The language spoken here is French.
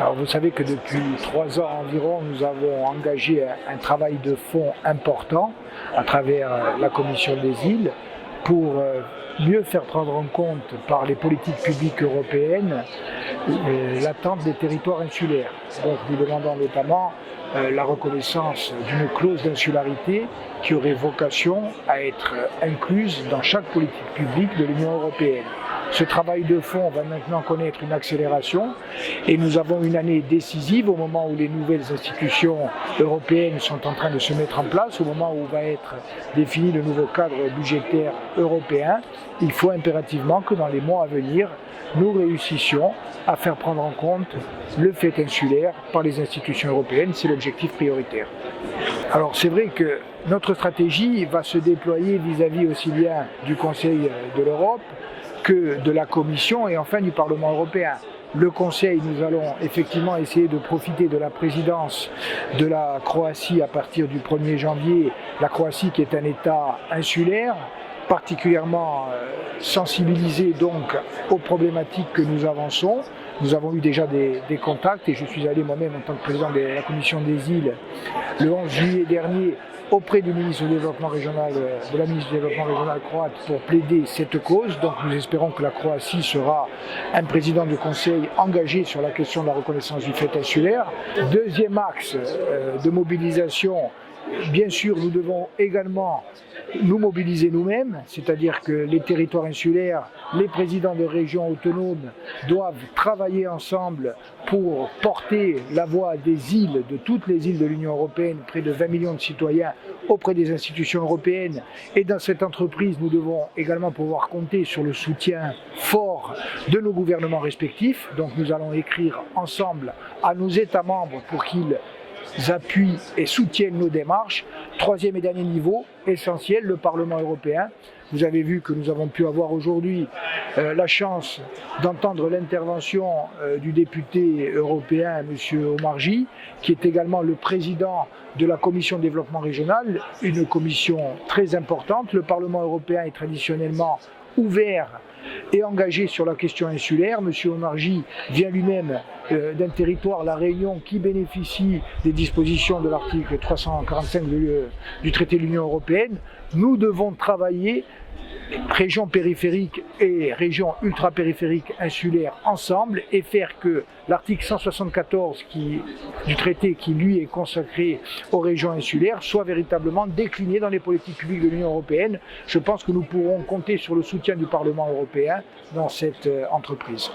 Alors vous savez que depuis 3 ans environ, nous avons engagé un travail de fond important à travers la Commission des îles pour mieux faire prendre en compte par les politiques publiques européennes l'attente des territoires insulaires. Donc nous demandons notamment la reconnaissance d'une clause d'insularité qui aurait vocation à être incluse dans chaque politique publique de l'Union européenne. Ce travail de fond va maintenant connaître une accélération et nous avons une année décisive au moment où les nouvelles institutions européennes sont en train de se mettre en place, au moment où va être défini le nouveau cadre budgétaire européen. Il faut impérativement que dans les mois à venir, nous réussissions à faire prendre en compte le fait insulaire par les institutions européennes. C'est l'objectif prioritaire. Alors c'est vrai que notre stratégie va se déployer vis-à-vis aussi bien du Conseil de l'Europe que de la Commission et enfin du Parlement européen. Le Conseil, nous allons effectivement essayer de profiter de la présidence de la Croatie à partir du 1er janvier. La Croatie qui est un État insulaire, particulièrement sensibilisé donc aux problématiques que nous avançons. Nous avons eu déjà des contacts et je suis allé moi-même en tant que président de la Commission des îles le 11 juillet dernier auprès du ministre du Développement Régional, de la ministre du Développement Régional croate pour plaider cette cause. Donc nous espérons que la Croatie sera un président du Conseil engagé sur la question de la reconnaissance du fait insulaire. Deuxième axe de mobilisation, bien sûr nous devons également nous mobiliser nous-mêmes, c'est-à-dire que les territoires insulaires, les présidents de régions autonomes doivent travailler ensemble pour porter la voix des îles, de toutes les îles de l'Union européenne, près de 20 millions de citoyens, auprès des institutions européennes. Et dans cette entreprise, nous devons également pouvoir compter sur le soutien fort de nos gouvernements respectifs. Donc nous allons écrire ensemble à nos États membres pour qu'ils appuient et soutiennent nos démarches. Troisième et dernier niveau, essentiel, le Parlement européen. Vous avez vu que nous avons pu avoir aujourd'hui la chance d'entendre l'intervention du député européen, M. Omarjee, qui est également le président de la Commission de développement régional, une commission très importante. Le Parlement européen est traditionnellement ouvert et engagé sur la question insulaire. M. Omarjee vient lui-même d'un territoire, la Réunion, qui bénéficie des dispositions de l'article 345 du traité de l'Union européenne. Nous devons travailler régions périphériques et régions ultra-périphériques insulaires ensemble et faire que l'article 174 du traité qui lui est consacré aux régions insulaires soit véritablement décliné dans les politiques publiques de l'Union européenne. Je pense que nous pourrons compter sur le soutien du Parlement européen dans cette entreprise.